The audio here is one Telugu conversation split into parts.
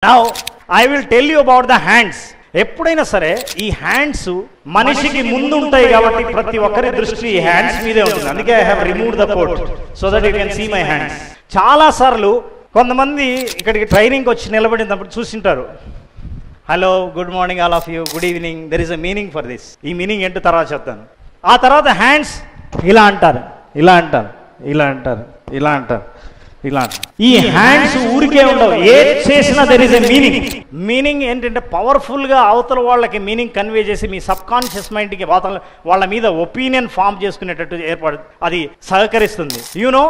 Now I will tell you about the hands. ఎప్పుడైనా సరే ఈ హ్యాండ్స్ మనిషికి ముందు ఉంటాయి కాబట్టి ప్రతి ఒక్కరి దృష్టి ఈ హ్యాండ్స్ మీదే ఉంటుంది. అందుకే I have removed the coat so that you can see my hands. చాలా సార్లు కొంతమంది ఇక్కడికి ట్రైనింగ్కి వచ్చి నిలబడినప్పుడు చూసింటారు. Hello, good morning all of you, good evening, there is a meaning for this. ఈ మీనింగ్ ఏంటో తర్వాత చెప్తాను. ఆ తర్వాత హ్యాండ్స్ ఇలా అంటారు, ఇలా అంటారు, ఇలా అంటారు, ఇలా అంటారు, ఇలా అంటారు. ఈ హ్యాండ్స్ ఊరికే ఉండవు, ఏ చేసినా there is a meaning. Meaning ఏంటంటే పవర్ఫుల్గా అవతల వాళ్ళకి మీనింగ్ కన్వే చేసి మీ సబ్ కాన్షియస్ మైండ్కి వాళ్ళ మీద ఒపీనియన్ ఫామ్ చేసుకునేటట్టు ఏర్పడు అది సహకరిస్తుంది. You know,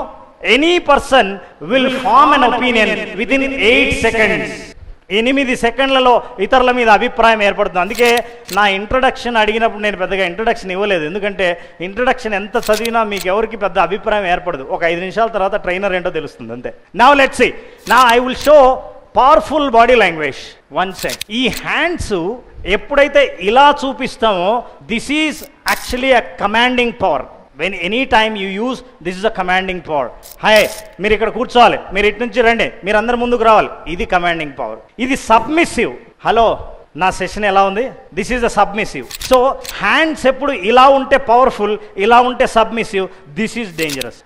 any person will form an opinion within 8 seconds. 8 సెకండ్లలో ఇతరుల మీద అభిప్రాయం ఏర్పడుతుంది. అందుకే నా ఇంట్రడక్షన్ అడిగినప్పుడు నేను పెద్దగా ఇంట్రడక్షన్ ఇవ్వలేదు. ఎందుకంటే ఇంట్రడక్షన్ ఎంత చదివినా మీకు ఎవరికి పెద్ద అభిప్రాయం ఏర్పడదు. ఒక 5 నిమిషాల తర్వాత ట్రైనర్ ఏంటో తెలుస్తుంది అంతే. Now let's see. Now I will show powerful body language. 1 second. ఈ హ్యాండ్స్ ఎప్పుడైతే ఇలా చూపిస్తామో this is actually a commanding power. When any time you use, this is a commanding power. Hi, మీరు ఇక్కడ కూర్చోవాలి, మీరు ఇటు నుంచి రండి, మీరు అందరు ముందుకు రావాలి, ఇది కమాండింగ్ పవర్. ఇది సబ్మిసివ్. హలో, నా సెషన్ ఎలా ఉంది? This is the submissive. So hands ఎప్పుడు ఇలా ఉంటే పవర్ఫుల్, ఇలా ఉంటే సబ్మిసివ్. This is dangerous.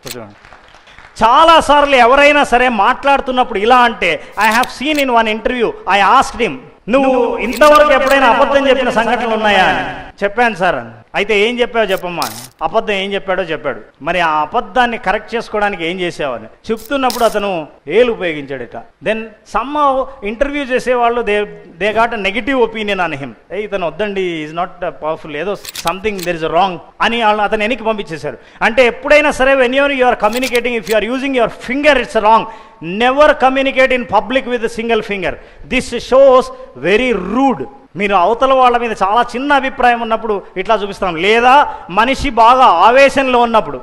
చాలాసార్లు ఎవరైనా సరే మాట్లాడుతున్నప్పుడు ఇలా అంటే, I have seen in one interview, I asked him, నువ్వు ఇంతవరకు ఎప్పుడైనా అబద్ధం చెప్పిన సంఘటనలు ఉన్నాయా అని. చెప్పాను సార్ అని. అయితే ఏం చెప్పావు చెప్పమ్మా. అబద్ధం ఏం చెప్పాడో చెప్పాడు. మరి ఆ అబద్ధాన్ని కరెక్ట్ చేసుకోవడానికి ఏం చేసావని చెప్తున్నప్పుడు అతను ఏలు ఉపయోగించాడట. దెన్ సమ్హౌ ఇంటర్వ్యూ చేసేవాళ్ళు they got a negative opinion on him. ఇతను వద్దండి, ఈజ్ నాట్ పవర్ఫుల్, ఏదో సంథింగ్ దెర్ ఇస్ రాంగ్ అని అతను వెనక్కి పంపించేశారు. అంటే ఎప్పుడైనా సరే when you are communicating, if you are using your finger, it's wrong. Never communicate in public with single finger. This shows very rude. మీరు అవతల వాళ్ళ మీద చాలా చిన్న అభిప్రాయం ఉన్నప్పుడు ఇట్లా చూపిస్తాం, లేదా మనిషి బాగా ఆవేశంలో ఉన్నప్పుడు.